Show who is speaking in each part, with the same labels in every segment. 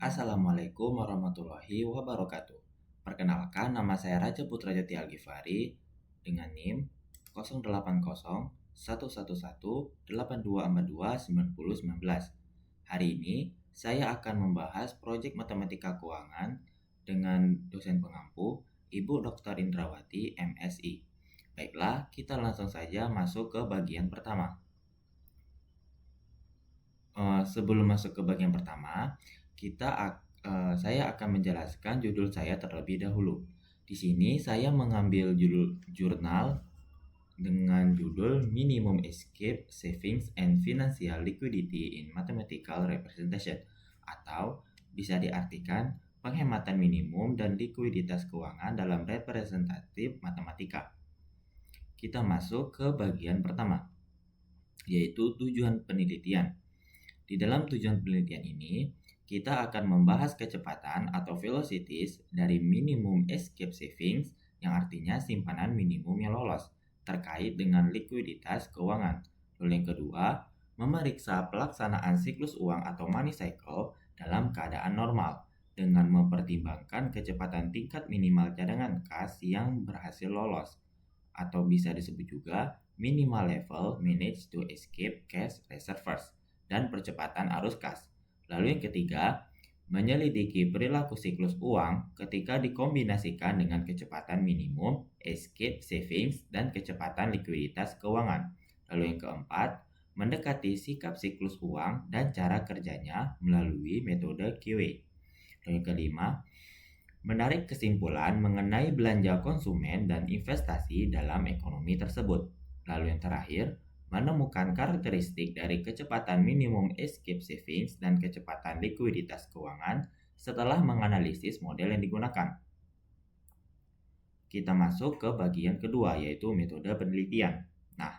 Speaker 1: Assalamualaikum warahmatullahi wabarakatuh. Perkenalkan, nama saya Raja Putra Jati Algifari dengan NIM 0801118182429019. Hari ini saya akan membahas proyek matematika keuangan dengan dosen pengampu Ibu Dr. Indrawati MSI. Baiklah, kita langsung saja masuk ke bagian pertama. Sebelum masuk ke bagian pertama, saya akan menjelaskan judul saya terlebih dahulu. Di sini saya mengambil jurnal dengan judul Minimum Escape Savings and Financial Liquidity in Mathematical Representation, atau bisa diartikan penghematan minimum dan likuiditas keuangan dalam representatif matematika. Kita masuk ke bagian pertama, yaitu tujuan penelitian. Di dalam tujuan penelitian ini, kita akan membahas kecepatan atau velocities dari minimum escape savings, yang artinya simpanan minimum yang lolos, terkait dengan likuiditas keuangan. Lalu yang kedua, memeriksa pelaksanaan siklus uang atau money cycle dalam keadaan normal, dengan mempertimbangkan kecepatan tingkat minimal cadangan kas yang berhasil lolos, atau bisa disebut juga minimal level managed to escape cash reserves, dan percepatan arus kas. Lalu yang ketiga, menyelidiki perilaku siklus uang ketika dikombinasikan dengan kecepatan minimum, escape savings, dan kecepatan likuiditas keuangan. Lalu yang keempat, mendekati sikap siklus uang dan cara kerjanya melalui metode QE. Lalu yang kelima, menarik kesimpulan mengenai belanja konsumen dan investasi dalam ekonomi tersebut. Lalu yang terakhir, menemukan karakteristik dari kecepatan minimum escape savings dan kecepatan likuiditas keuangan setelah menganalisis model yang digunakan. Kita masuk ke bagian kedua, yaitu metode penelitian. Nah,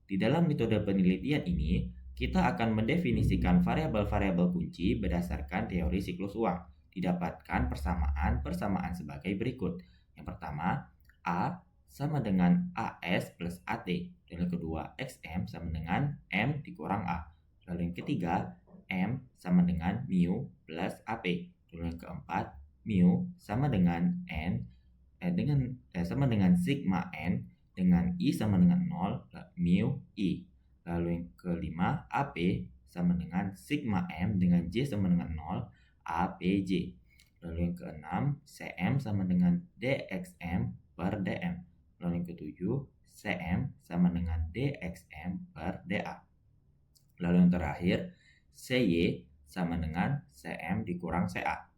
Speaker 1: di dalam metode penelitian ini, kita akan mendefinisikan variabel-variabel kunci berdasarkan teori siklus uang. Didapatkan persamaan sebagai berikut. Yang pertama, A sama dengan AS plus AT. Dan yang kedua, XM sama dengan M dikurang A. Lalu yang ketiga, M sama dengan mu plus AP. Lalu yang keempat, mu sama dengan sama dengan sigma N dengan I sama dengan 0, mu I. Lalu yang kelima, AP sama dengan sigma M dengan J sama dengan 0, APJ. Lalu yang keenam, CM sama dengan DXM per DM. Lalu yang ketujuh, CM sama dengan DXM per DA. Lalu yang terakhir, CY sama dengan CM dikurang CA.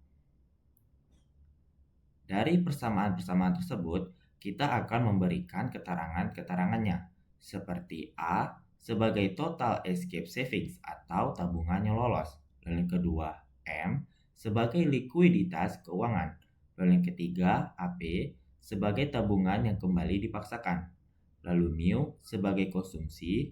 Speaker 1: Dari persamaan-persamaan tersebut, kita akan memberikan keterangan-keterangannya, seperti A sebagai total escape savings atau tabungan yang lolos. Lalu yang kedua, M sebagai likuiditas keuangan. Lalu yang ketiga, AP sebagai tabungan yang kembali dipaksakan. Lalu mu sebagai konsumsi,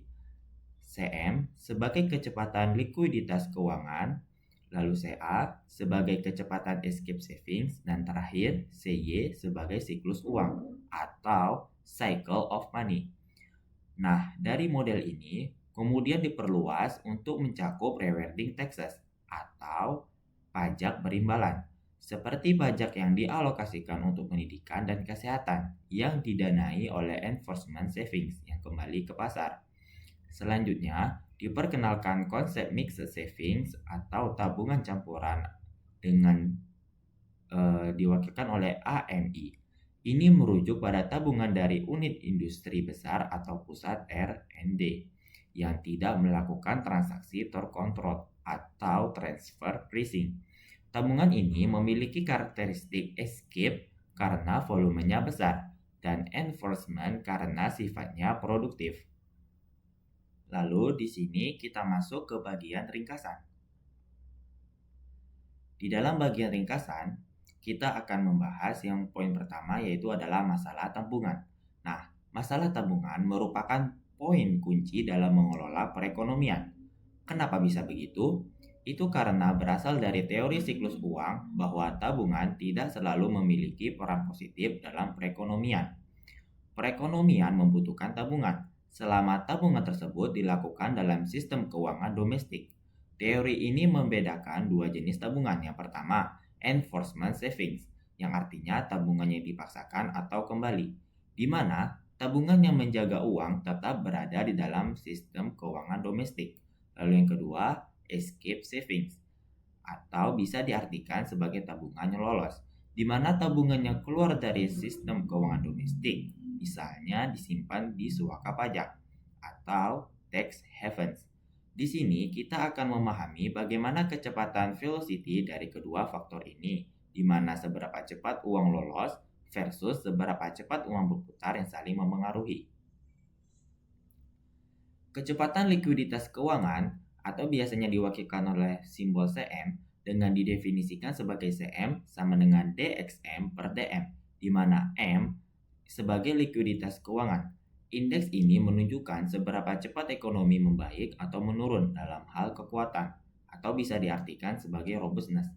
Speaker 1: CM sebagai kecepatan likuiditas keuangan, lalu CA sebagai kecepatan escape savings, dan terakhir CY sebagai siklus uang atau cycle of money. Nah, dari model ini kemudian diperluas untuk mencakup rewarding taxes atau pajak berimbalan, seperti pajak yang dialokasikan untuk pendidikan dan kesehatan yang didanai oleh enforcement savings yang kembali ke pasar. Selanjutnya, diperkenalkan konsep mixed savings atau tabungan campuran dengan diwakilkan oleh AMI. Ini merujuk pada tabungan dari unit industri besar atau pusat R&D yang tidak melakukan transaksi terkontrol atau transfer pricing. Tabungan ini memiliki karakteristik escape karena volumenya besar dan enforcement karena sifatnya produktif. Lalu di sini kita masuk ke bagian ringkasan. Di dalam bagian ringkasan, kita akan membahas yang poin pertama, yaitu adalah masalah tabungan. Nah, masalah tabungan merupakan poin kunci dalam mengelola perekonomian. Kenapa bisa begitu? Itu karena berasal dari teori siklus uang bahwa tabungan tidak selalu memiliki peran positif dalam perekonomian. Perekonomian membutuhkan tabungan selama tabungan tersebut dilakukan dalam sistem keuangan domestik Teori ini membedakan dua jenis tabungan. Yang pertama, enforcement savings, yang artinya tabungannya dipaksakan atau kembali, di mana tabungan yang menjaga uang tetap berada di dalam sistem keuangan domestik. Lalu yang kedua, escape savings, atau bisa diartikan sebagai tabungan yang lolos, di mana tabungannya keluar dari sistem keuangan domestik, misalnya disimpan di suaka pajak atau tax havens. Di sini kita akan memahami bagaimana kecepatan velocity dari kedua faktor ini, di mana seberapa cepat uang lolos versus seberapa cepat uang berputar yang saling memengaruhi. Kecepatan likuiditas keuangan atau biasanya diwakilkan oleh simbol CM dengan didefinisikan sebagai CM sama dengan DXM per DM, di mana M sebagai likuiditas keuangan. Indeks ini menunjukkan seberapa cepat ekonomi membaik atau menurun dalam hal kekuatan, atau bisa diartikan sebagai robustness.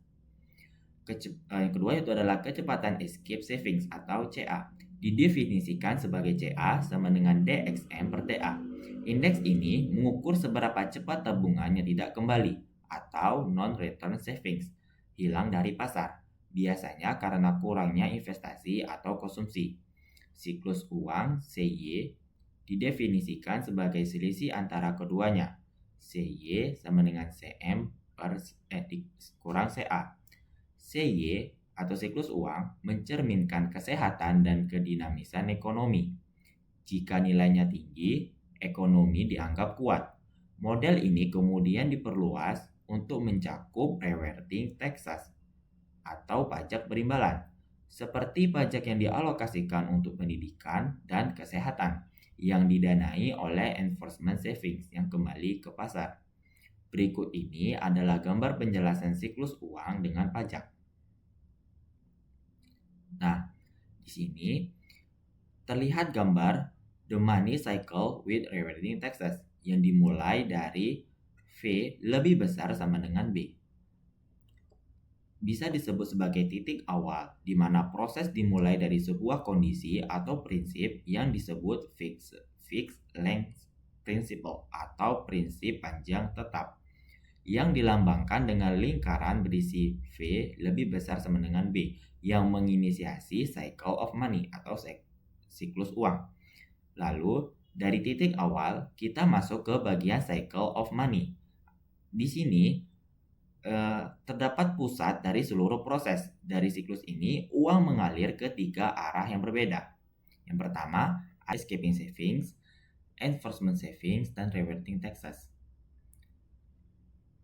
Speaker 1: Yang kedua itu adalah kecepatan escape savings atau CA. Didefinisikan sebagai CA sama dengan DXM per DA. Indeks ini mengukur seberapa cepat tabungannya tidak kembali atau non-return savings, hilang dari pasar, biasanya karena kurangnya investasi atau konsumsi. Siklus uang CY didefinisikan sebagai selisih antara keduanya. CY sama dengan CM kurang CA. CY atau siklus uang mencerminkan kesehatan dan kedinamisan ekonomi. Jika nilainya tinggi, ekonomi dianggap kuat. Model ini kemudian diperluas untuk mencakup reverting taxes atau pajak berimbalan, seperti pajak yang dialokasikan untuk pendidikan dan kesehatan yang didanai oleh enforcement savings yang kembali ke pasar. Berikut ini adalah gambar penjelasan siklus uang dengan pajak. Nah, di sini terlihat gambar the money cycle with reverting taxes yang dimulai dari V lebih besar sama dengan B. Bisa disebut sebagai titik awal di mana proses dimulai dari sebuah kondisi atau prinsip yang disebut fixed length principle atau prinsip panjang tetap, yang dilambangkan dengan lingkaran berisi V lebih besar sama dengan B yang menginisiasi cycle of money atau siklus uang. Lalu dari titik awal kita masuk ke bagian cycle of money. Di sini terdapat pusat dari seluruh proses. Dari siklus ini uang mengalir ke tiga arah yang berbeda. Yang pertama, escaping savings, enforcement savings, dan reverting taxes.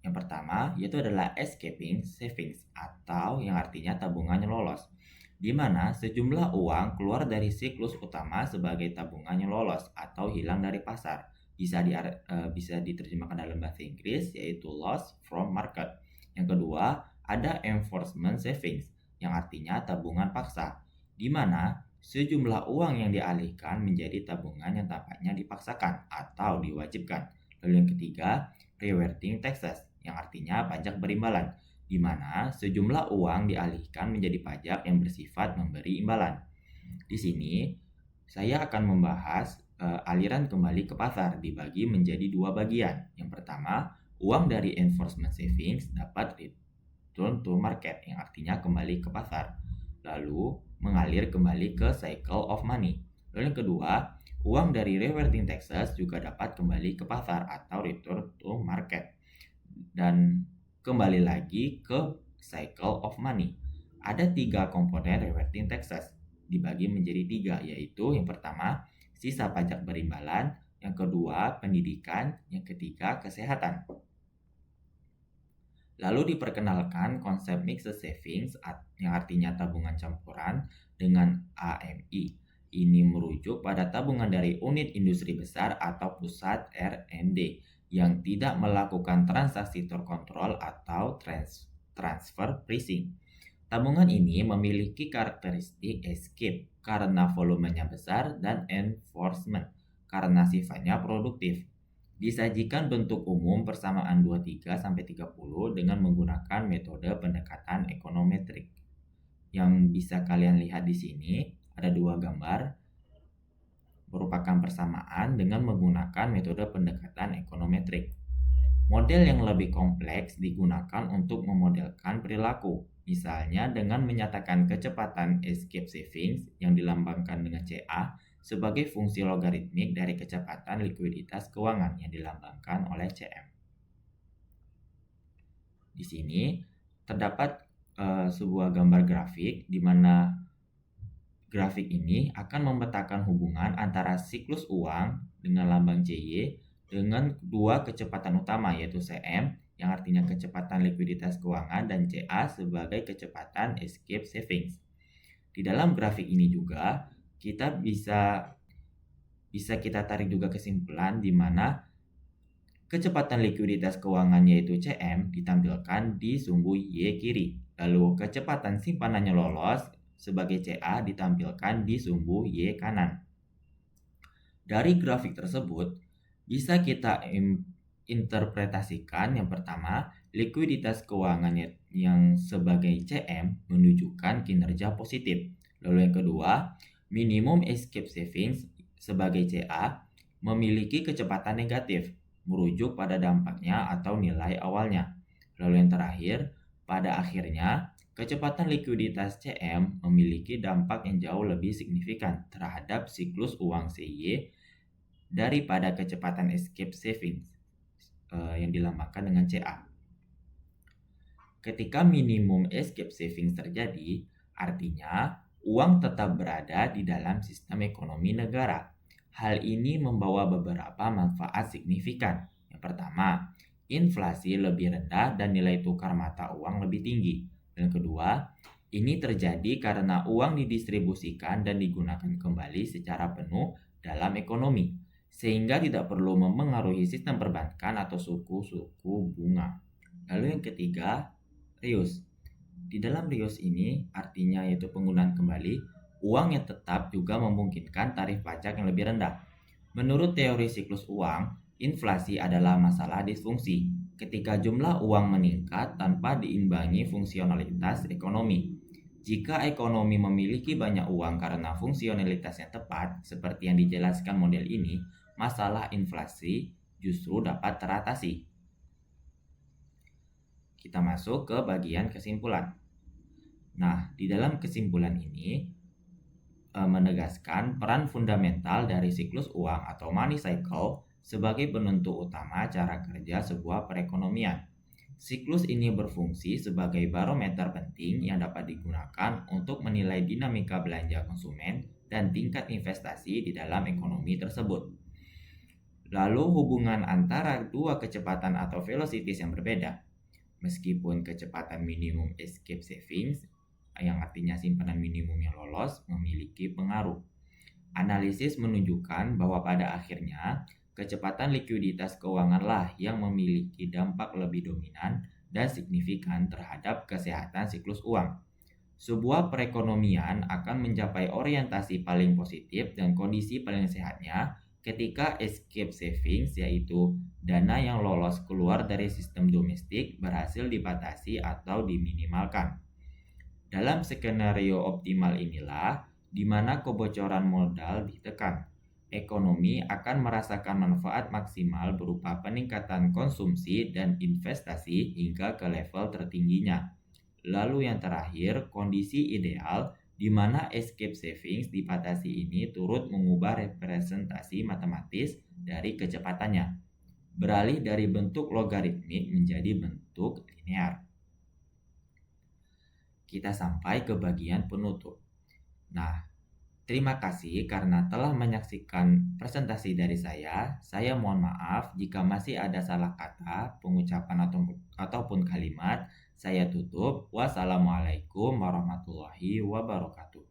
Speaker 1: Yang pertama yaitu adalah escaping savings atau yang artinya tabungannya lolos, di mana sejumlah uang keluar dari siklus utama sebagai tabungannya lolos atau hilang dari pasar. Bisa diterjemahkan dalam bahasa Inggris yaitu loss from market. Yang kedua ada enforcement savings yang artinya tabungan paksa, di mana sejumlah uang yang dialihkan menjadi tabungan yang tampaknya dipaksakan atau diwajibkan. Lalu yang ketiga reverting taxes yang artinya pajak berimbalan, di mana sejumlah uang dialihkan menjadi pajak yang bersifat memberi imbalan. Di sini saya akan membahas aliran kembali ke pasar dibagi menjadi dua bagian. Yang pertama, uang dari enforcement savings dapat return to market yang artinya kembali ke pasar, lalu mengalir kembali ke cycle of money. Lalu yang kedua, uang dari reverting taxes juga dapat kembali ke pasar atau return to market dan kembali lagi ke cycle of money. Ada tiga komponen reverting taxes, dibagi menjadi tiga, yaitu yang pertama sisa pajak berimbalan, yang kedua pendidikan, yang ketiga kesehatan. Lalu diperkenalkan konsep mixed savings yang artinya tabungan campuran dengan AMI. Ini merujuk pada tabungan dari unit industri besar atau pusat R&D yang tidak melakukan transaksi terkontrol atau transfer pricing. Tabungan ini memiliki karakteristik escape karena volumenya besar dan enforcement karena sifatnya produktif. Disajikan bentuk umum persamaan 23-30 dengan menggunakan metode pendekatan ekonometrik. Yang bisa kalian lihat di sini ada dua gambar merupakan persamaan dengan menggunakan metode pendekatan ekonometrik. Model yang lebih kompleks digunakan untuk memodelkan perilaku, misalnya dengan menyatakan kecepatan escape savings yang dilambangkan dengan CA sebagai fungsi logaritmik dari kecepatan likuiditas keuangan yang dilambangkan oleh CM. Di sini terdapat sebuah gambar grafik di mana grafik ini akan memetakan hubungan antara siklus uang dengan lambang CY dengan dua kecepatan utama yaitu CM yang artinya kecepatan likuiditas keuangan dan CA sebagai kecepatan escape savings. Di dalam grafik ini juga kita bisa kita tarik juga kesimpulan di mana kecepatan likuiditas keuangan yaitu CM ditampilkan di sumbu Y kiri. Lalu kecepatan simpanannya lolos sebagai CA ditampilkan di sumbu Y kanan. Dari grafik tersebut, bisa kita interpretasikan yang pertama, likuiditas keuangan yang sebagai CM menunjukkan kinerja positif. Lalu yang kedua, minimum escape savings sebagai CA memiliki kecepatan negatif, merujuk pada dampaknya atau nilai awalnya. Lalu yang terakhir, pada akhirnya, kecepatan likuiditas CM memiliki dampak yang jauh lebih signifikan terhadap siklus uang CY daripada kecepatan escape savings yang dilambangkan dengan CA. Ketika minimum escape savings terjadi, artinya uang tetap berada di dalam sistem ekonomi negara. Hal ini membawa beberapa manfaat signifikan. Yang pertama, inflasi lebih rendah dan nilai tukar mata uang lebih tinggi. Dan kedua, ini terjadi karena uang didistribusikan dan digunakan kembali secara penuh dalam ekonomi, sehingga tidak perlu memengaruhi sistem perbankan atau suku-suku bunga. Lalu yang ketiga, reuse. Di dalam reuse ini artinya yaitu penggunaan kembali, uang yang tetap juga memungkinkan tarif pajak yang lebih rendah. Menurut teori siklus uang, inflasi adalah masalah disfungsi ketika jumlah uang meningkat tanpa diimbangi fungsionalitas ekonomi. Jika ekonomi memiliki banyak uang karena fungsionalitas yang tepat, seperti yang dijelaskan model ini, masalah inflasi justru dapat teratasi. Kita masuk ke bagian kesimpulan. Nah, di dalam kesimpulan ini menegaskan peran fundamental dari siklus uang atau money cycle sebagai penentu utama cara kerja sebuah perekonomian. Siklus ini berfungsi sebagai barometer penting yang dapat digunakan untuk menilai dinamika belanja konsumen dan tingkat investasi di dalam ekonomi tersebut. Lalu hubungan antara dua kecepatan atau velocities yang berbeda. Meskipun kecepatan minimum escape savings, yang artinya simpanan minimum yang lolos, memiliki pengaruh. Analisis menunjukkan bahwa pada akhirnya, kecepatan likuiditas keuanganlah yang memiliki dampak lebih dominan dan signifikan terhadap kesehatan siklus uang. Sebuah perekonomian akan mencapai orientasi paling positif dan kondisi paling sehatnya ketika escape savings, yaitu dana yang lolos keluar dari sistem domestik, berhasil dibatasi atau diminimalkan. Dalam skenario optimal inilah di mana kebocoran modal ditekan. Ekonomi akan merasakan manfaat maksimal berupa peningkatan konsumsi dan investasi hingga ke level tertingginya. Lalu yang terakhir, kondisi ideal di mana escape savings dibatasi ini turut mengubah representasi matematis dari kecepatannya, beralih dari bentuk logaritmik menjadi bentuk linear. Kita sampai ke bagian penutup. Nah, terima kasih karena telah menyaksikan presentasi dari saya. Saya mohon maaf jika masih ada salah kata, pengucapan ataupun kalimat. Saya tutup. Wassalamualaikum warahmatullahi wabarakatuh.